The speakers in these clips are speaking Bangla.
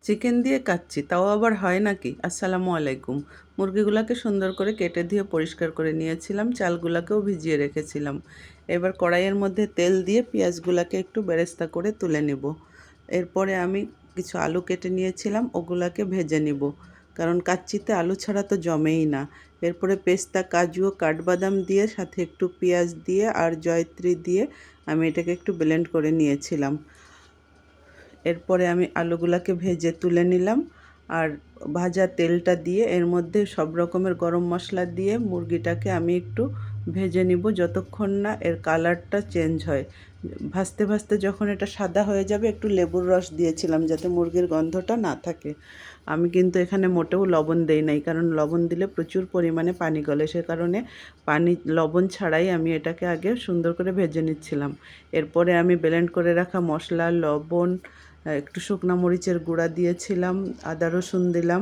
চিকেন দিয়ে কাচ্চি, তাও আবার হয় নাকি? আসসালামু আলাইকুম। মুরগিগুলাকে সুন্দর করে কেটে ধুয়ে পরিষ্কার করে নিয়েছিলাম, চালগুলাকেও ভিজিয়ে রেখেছিলাম। এবার কড়াইয়ের মধ্যে তেল দিয়ে পেঁয়াজগুলাকে একটু বেরেস্তা করে তুলে নিব। এরপরে আমি কিছু আলু কেটে নিয়েছিলাম, ওগুলাকে ভেজে নিব, কারণ কাচ্চিতে আলু ছাড়া তো জমেই না। এরপরে পেস্তা, কাজু ও কাঠবাদাম দিয়ে সাথে একটু পেঁয়াজ দিয়ে আর জয়িত্রী দিয়ে আমি এটাকে একটু ব্লেন্ড করে নিয়েছিলাম। এরপরে আমি আলুগুলাকে ভেজে তুলে নিলাম, আর ভাজা তেলটা দিয়ে এর মধ্যে সব রকমের গরম মশলা দিয়ে মুরগিটাকে আমি একটু ভেজে নিব যতক্ষণ না এর কালারটা চেঞ্জ হয়। ভাজতে ভাজতে যখন এটা সাদা হয়ে যাবে, একটু লেবুর রস দিয়েছিলাম যাতে মুরগির গন্ধটা না থাকে। আমি কিন্তু এখানে মোটেও লবণ দেই নাই, কারণ লবণ দিলে প্রচুর পরিমাণে পানি গলে, সে কারণে লবণ ছাড়াই আমি এটাকে আগে সুন্দর করে ভেজে নিচ্ছিলাম। এরপরে আমি ব্লেন্ড করে রাখা মশলা, লবণ, একটু শুকনা মরিচের গুঁড়া দিয়েছিলাম, আদা রসুন দিলাম,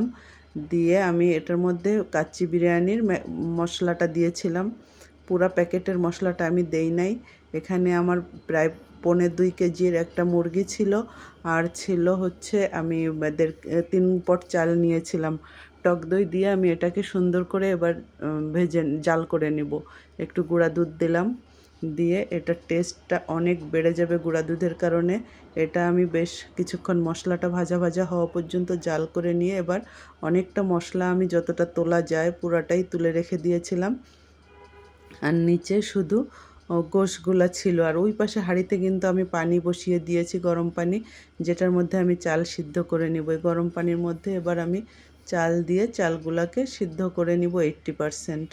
দিয়ে আমি এটার মধ্যে কাচ্চি বিরিয়ানির মশলাটা দিয়েছিলাম। পুরা প্যাকেটের মশলাটা আমি দেই নাই। এখানে আমার প্রায় 1.25 কেজির একটা মুরগি ছিল, আর ছিল হচ্ছে আমি 3 পট চাল নিয়েছিলাম। টক দই দিয়ে আমি এটাকে সুন্দর করে এবার ভেজে জাল করে নিব। একটু গুঁড়া দুধ দিলাম, দিয়ে এটার টেস্টটা অনেক বেড়ে যাবে গুঁড়া দুধের কারণে। এটা আমি বেশ কিছুক্ষণ মশলাটা ভাজা ভাজা হওয়া পর্যন্ত জাল করে নিয়ে এবার অনেকটা মশলা আমি যতটা তোলা যায় পুরাটাই তুলে রেখে দিয়েছিলাম, আর নিচে শুধু গোশগুলা ছিল। আর ওই পাশে হাঁড়িতে কিন্তু আমি পানি বসিয়ে দিয়েছি, গরম পানি, যেটার মধ্যে আমি চাল সিদ্ধ করে নিব। এই গরম পানির মধ্যে এবার আমি চাল দিয়ে চালগুলাকে সিদ্ধ করে নিব 80%।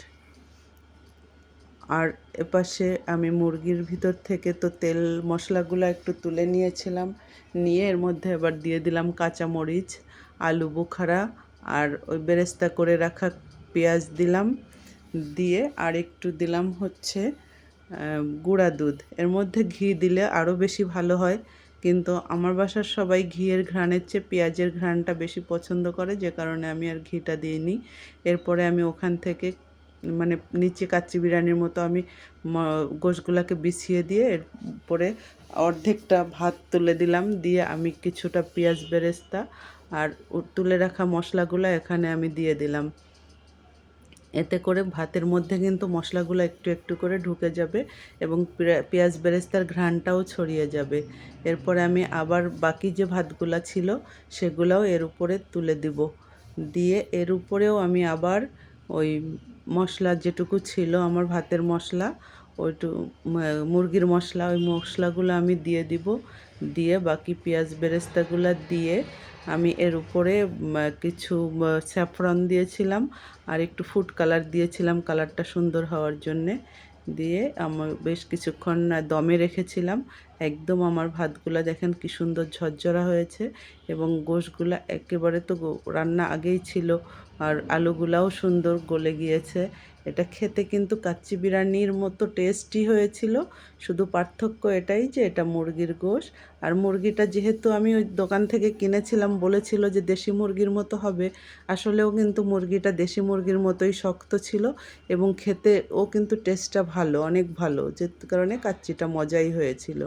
আর এপাশে আমি মুরগির ভিতর থেকে তো তেল মশলাগুলো একটু তুলে নিয়েছিলাম, নিয়ে এর মধ্যে এবার দিয়ে দিলাম কাঁচামরিচ, আলু বোখারা, আর ওই বেরেস্তা করে রাখা পেঁয়াজ দিলাম, দিয়ে আর একটু দিলাম হচ্ছে গুঁড়া দুধ। এর মধ্যে ঘি দিলে আরও বেশি ভালো হয়, কিন্তু আমার বাসার সবাই ঘিয়ের ঘ্রাণের চেয়ে পেঁয়াজের ঘ্রাণটা বেশি পছন্দ করে, যে কারণে আমি আর ঘিটা দিইনি। এরপরে আমি ওখান থেকে মানে নিচে কাচ্চি বিরিয়ানির মতো আমি গোশগুলাকে বিছিয়ে দিয়ে এরপরে অর্ধেকটা ভাত তুলে দিলাম, দিয়ে আমি কিছুটা পেঁয়াজ বেরেস্তা আর তুলে রাখা মশলাগুলো এখানে আমি দিয়ে দিলাম। এতে করে ভাতের মধ্যে কিন্তু মশলাগুলো একটু একটু করে ঢুকে যাবে এবং পেঁয়াজ বেরেস্তার ঘ্রাণটাও ছড়িয়ে যাবে। এরপরে আমি আবার বাকি যে ভাতগুলা ছিল সেগুলাও এর উপরে তুলে দিব, দিয়ে এর উপরেও আমি আবার ওই মশলা যেটুকু ছিল আমার ভাতের মশলা, মুরগির মশলা, ওই মশলাগুলো আমি দিয়ে দিব। দিয়ে বাকি পেঁয়াজ বেরেস্তাগুলো দিয়ে আমি এর উপরে কিছু স্যাফরন দিয়েছিলাম, আর একটু ফুড কালার দিয়েছিলাম কালারটা সুন্দর হওয়ার জন্যে। দিয়ে আমার বেশ কিছুক্ষণ দমে রেখেছিলাম। একদম আমার ভাতগুলা দেখেন কি সুন্দর ঝরঝরা হয়েছে, এবং গোশগুলা একেবারে তো রান্না আগেই ছিল, আর আলুগুলাও সুন্দর গলে গিয়েছে। এটা খেতে কিন্তু কাচ্চি বিরিয়ানির মতো টেস্টি হয়েছিল, শুধু পার্থক্য এটাই যে এটা মুরগির গোশ। আর মুরগিটা যেহেতু আমি ওই দোকান থেকে কিনেছিলাম, বলেছিল যে দেশি মুরগির মতো হবে, আসলেও কিন্তু মুরগিটা দেশি মুরগির মতোই শক্ত ছিল, এবং খেতেও কিন্তু টেস্টটা ভালো, অনেক ভালো, যে কারণে কাচ্চিটা মজাই হয়েছিল।